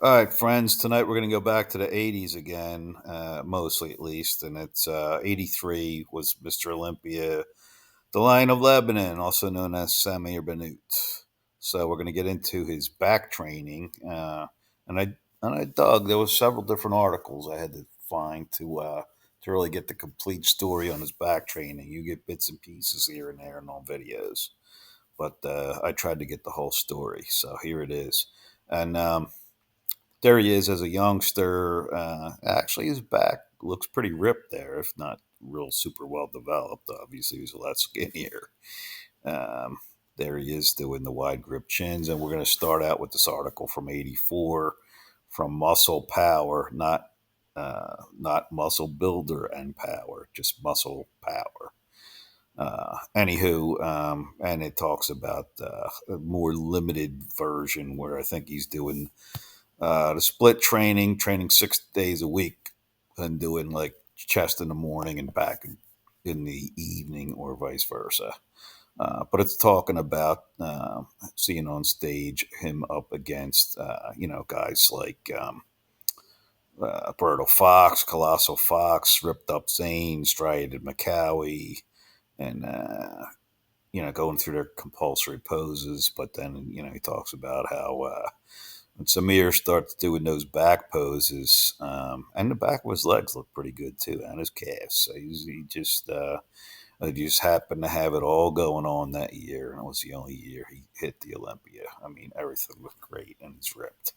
All right, friends. Tonight we're going to go back to the '80s again, mostly at least, and it's '83 was Mr. Olympia, the Lion of Lebanon, also known as Samir Bannout. So we're going to get into his back training, and I dug. There was several different articles I had to find to really get the complete story on his back training. You get bits and pieces here and there and on videos, but I tried to get the whole story. So here it is, and there he is as a youngster. Actually, his back looks pretty ripped there, if not real super well developed. Obviously, he was a lot skinnier. Um, there he is doing the wide grip chins. And we're going to start out with this article from '84 from Muscle Power, not Muscle Builder and Power, just Muscle Power. And it talks about a more limited version where I think he's doing the split training 6 days a week, and doing like chest in the morning and back in the evening, or vice versa. But it's talking about seeing on stage him up against guys like Berto Fox, Colossal Fox, Ripped Up Zane, Striated McCowie, and going through their compulsory poses. But then he talks about how when Samir starts doing those back poses, and the back of his legs look pretty good too, and his calves. So he just happened to have it all going on that year, and it was the only year he hit the Olympia. I mean, everything looked great, and he's ripped.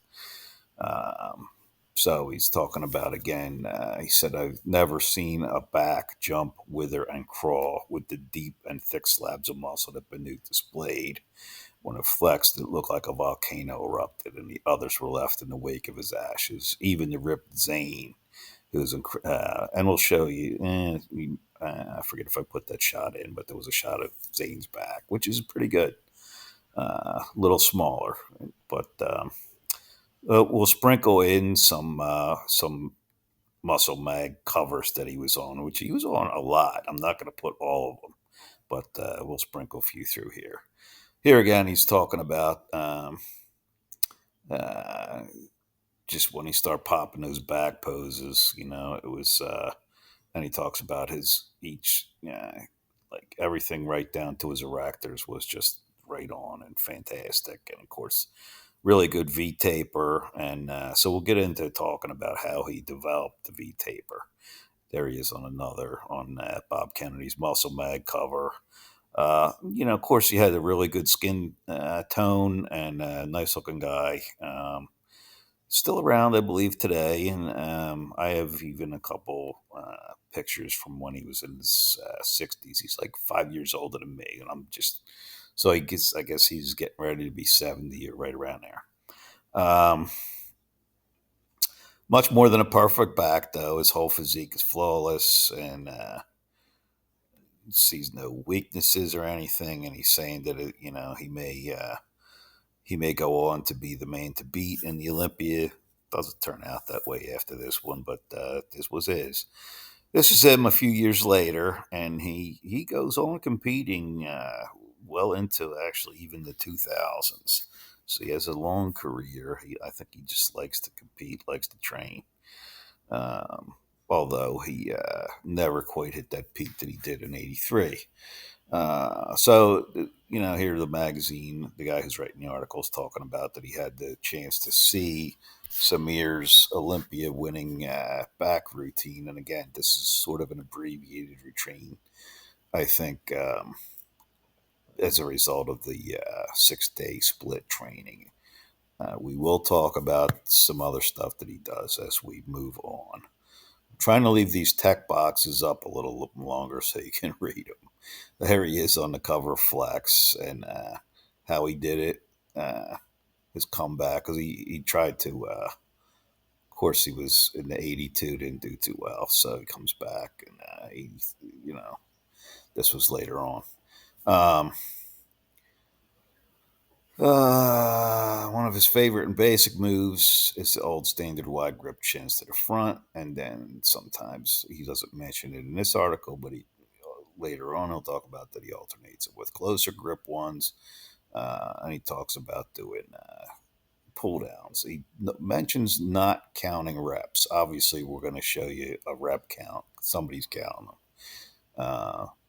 Um, so he's talking about again. He said, "I've never seen a back jump, wither, and crawl with the deep and thick slabs of muscle that Bannout displayed. When it flexed, it looked like a volcano erupted, and the others were left in the wake of his ashes. Even the ripped Zane, who was, and we'll show you. I forget if I put that shot in, but there was a shot of Zane's back, which is pretty good. A little smaller, but we'll sprinkle in some Muscle Mag covers that he was on, which he was on a lot. I'm not going to put all of them, but we'll sprinkle a few through here. Here again, he's talking about uh, just when he started popping those back poses. It was, and he talks about his each, like everything right down to his erectors was just right on and fantastic. And of course, really good V taper. And so we'll get into talking about how he developed the V taper. There he is on Bob Kennedy's Muscle Mag cover. Of course, he had a really good skin tone and a nice looking guy. Still around, I believe, today. And I have even a couple pictures from when he was in his 60s. He's like 5 years older than me. And I'm just, so I guess he's getting ready to be 70 or right around there. Um, Much more than a perfect back, though. His whole physique is flawless, and sees no weaknesses or anything. And he's saying that he may go on to be the man to beat in the Olympia. Doesn't turn out that way after this one, but this was his. This is him a few years later, and he goes on competing well into actually even the 2000s. So he has a long career. I think he just likes to compete, likes to train. Um, Although he never quite hit that peak that he did in '83. Here the magazine, the guy who's writing the article is talking about that he had the chance to see Samir's Olympia winning back routine. And again, this is sort of an abbreviated routine, I think, as a result of the 6 day split training. We will talk about some other stuff that he does as we move on. Trying to leave these tech boxes up a little longer so you can read them. There he is on the cover of Flex, and how he did it, his comeback, because he tried to, of course, he was in the '82, didn't do too well, so he comes back, and this was later on. Um, One of his favorite and basic moves is the old standard wide grip chins to the front, and then sometimes he doesn't mention it in this article, but he later on he'll talk about that he alternates it with closer grip ones, and he talks about doing pull downs. He mentions not counting reps. Obviously, we're going to show you a rep count. Somebody's counting them.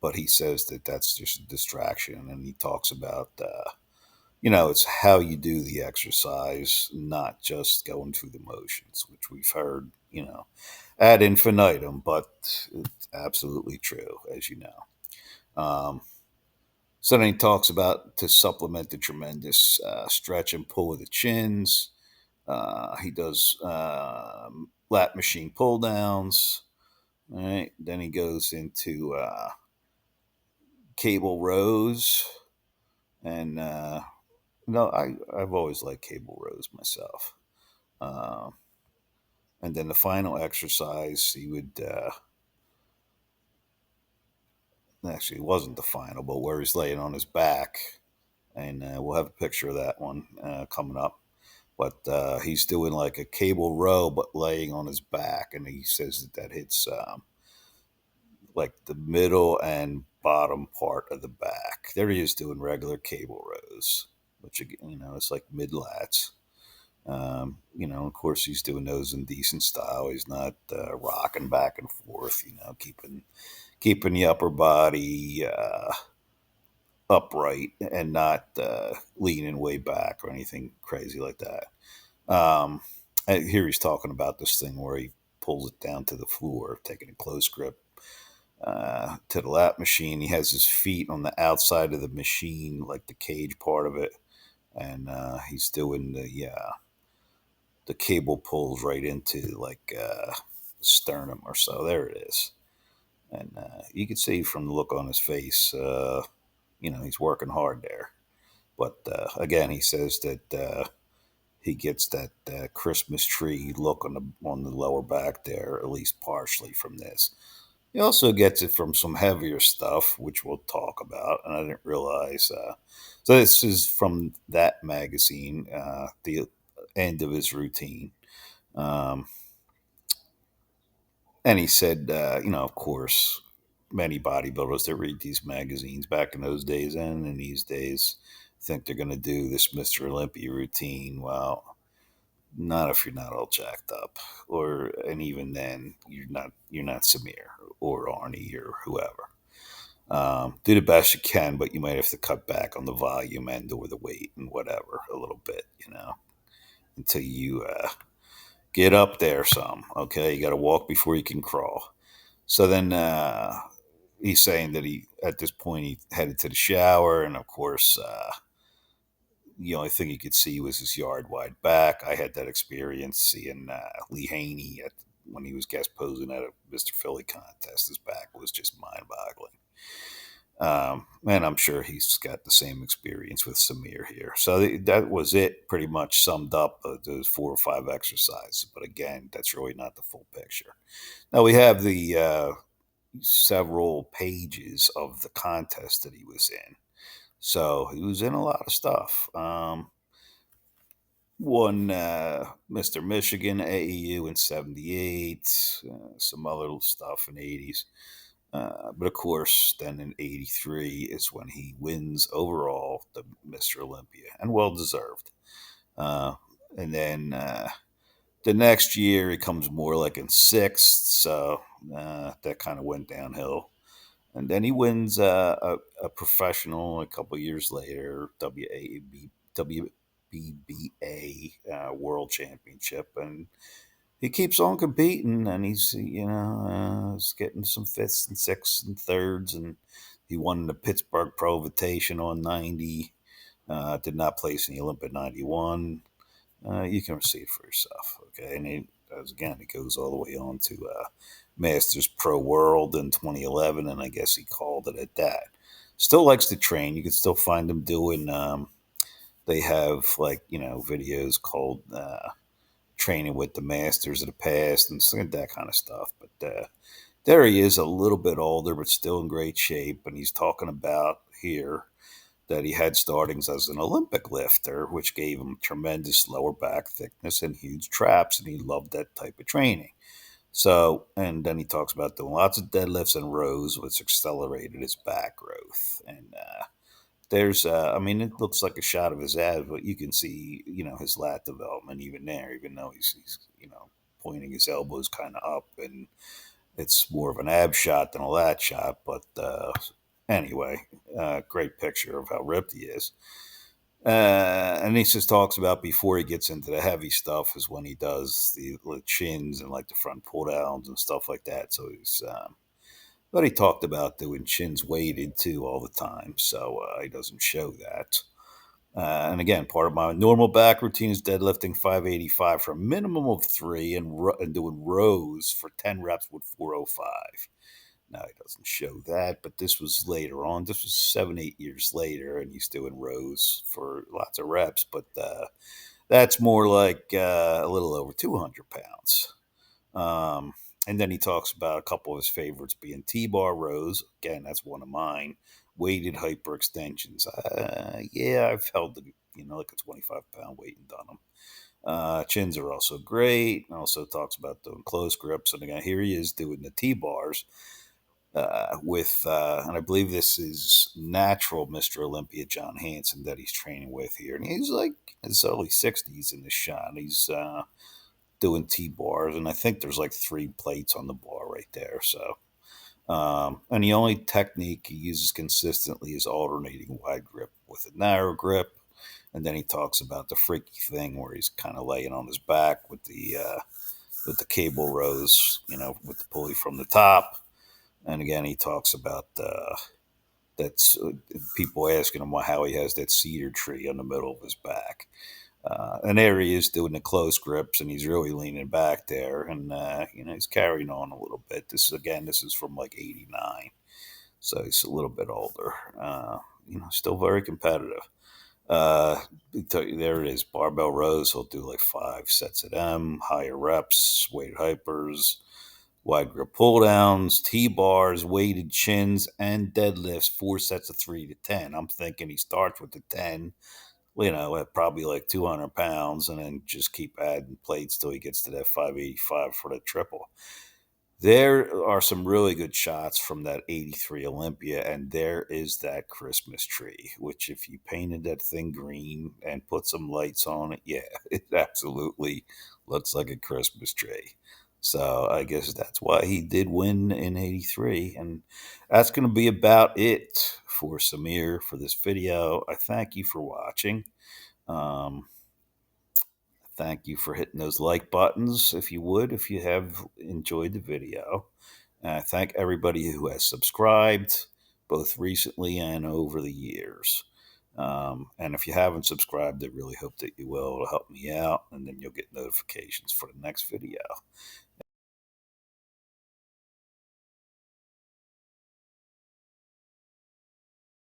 But he says that that's just a distraction. And he talks about, it's how you do the exercise, not just going through the motions, which we've heard, ad infinitum, but it's absolutely true, as you know. So then he talks about to supplement the tremendous stretch and pull of the chins. He does lat machine pull downs. All right. Then he goes into cable rows. And no, I've always liked cable rows myself. Uh, and then the final exercise, he would actually, it wasn't the final, but where he's laying on his back. And we'll have a picture of that one coming up. But he's doing like a cable row, but laying on his back. And he says that hits like the middle and bottom part of the back. There he is doing regular cable rows, which, it's like mid lats. Of course, he's doing those in decent style. He's not rocking back and forth. Keeping the upper body upright and not leaning way back or anything crazy like that. Um, Here he's talking about this thing where he pulls it down to the floor, taking a close grip to the lap machine. He has his feet on the outside of the machine, like the cage part of it, and he's doing the cable pulls right into like sternum or so. There it is, and you can see from the look on his face, he's working hard there. But again, he says that he gets that Christmas tree look on the lower back there, at least partially from this. He also gets it from some heavier stuff, which we'll talk about. And I didn't realize. So this is from that magazine, the end of his routine. Um, and he said, of course, many bodybuilders that read these magazines back in those days and in these days think they're going to do this Mr. Olympia routine. Well, not if you're not all jacked up, and even then you're not Samir or Arnie or whoever. Do the best you can, but you might have to cut back on the volume and or the weight and whatever a little bit, until you get up there some. Okay, you got to walk before you can crawl. So then he's saying that he at this point he headed to the shower, and of course. The only thing you could see was his yard wide back. I had that experience seeing Lee Haney when he was guest posing at a Mr. Philly contest. His back was just mind boggling. And I'm sure he's got the same experience with Samir here. So that was it, pretty much summed up those 4 or 5 exercises. But again, that's really not the full picture. Now we have the several pages of the contest that he was in. So he was in a lot of stuff. Won Mr. Michigan AEU in '78, some other stuff in '80s. But of course, then in '83 is when he wins overall the Mr. Olympia, and well deserved. Uh, and then the next year, he comes more like in sixth, so that kind of went downhill. And then he wins a professional a couple years later, WBBA World Championship, and he keeps on competing, and he's getting some fifths and sixths and thirds, and he won the Pittsburgh Pro Invitational on 90. Did not place in the Olympic 91. You can see it for yourself, okay? And it goes all the way on to Masters Pro World in 2011, and I guess he called it at that. Still likes to train. You can still find him doing. They have like videos called training with the masters of the past and that kind of stuff. But there he is, a little bit older, but still in great shape, and he's talking about here that he had startings as an Olympic lifter, which gave him tremendous lower back thickness and huge traps, and he loved that type of training. So, and then he talks about doing lots of deadlifts and rows, which accelerated his back growth. And There's, I mean, it looks like a shot of his abs, but you can see, his lat development even there, even though he's pointing his elbows kind of up, and it's more of an ab shot than a lat shot. But anyway, great picture of how ripped he is. And he just talks about before he gets into the heavy stuff is when he does the chins and like the front pull downs and stuff like that. So but he talked about doing chins weighted too all the time. So he doesn't show that. And again, part of my normal back routine is deadlifting 585 for a minimum of three and doing rows for 10 reps with 405. Now, he doesn't show that, but this was later on. This was 7, 8 years later, and he's doing rows for lots of reps, but that's more like a little over 200 pounds. Um, and then he talks about a couple of his favorites being T-bar rows. Again, that's one of mine. Weighted hyperextensions. Yeah, I've held like a 25-pound weight and done them. Chins are also great. Also talks about doing close grips. And again, here he is doing the T-bars and I believe this is natural Mr. Olympia John Hanson that he's training with here. And he's like in his early 60s in the shot. He's doing T-bars, and I think there's like 3 plates on the bar right there. So, and the only technique he uses consistently is alternating wide grip with a narrow grip. And then he talks about the freaky thing where he's kind of laying on his back with the cable rows, with the pulley from the top. And again, he talks about that's people asking him how he has that cedar tree on the middle of his back. And there he is doing the close grips, and he's really leaning back there, and he's carrying on a little bit. This is from like '89, so he's a little bit older. Still very competitive. Uh, there it is, barbell rows. He'll do like 5 sets of them, higher reps, weighted hypers, wide grip pull downs, T bars, weighted chins, and deadlifts, 4 sets of 3 to 10. I'm thinking he starts with the 10, at probably like 200 pounds, and then just keep adding plates till he gets to that 585 for the triple. There are some really good shots from that '83 Olympia, and there is that Christmas tree, which if you painted that thing green and put some lights on it, yeah, it absolutely looks like a Christmas tree. So I guess that's why he did win in '83. And that's going to be about it for Samir for this video. I thank you for watching. Um, Thank you for hitting those like buttons if you would, if you have enjoyed the video. And I thank everybody who has subscribed, both recently and over the years. And if you haven't subscribed, I really hope that you will. It'll help me out, and then you'll get notifications for the next video.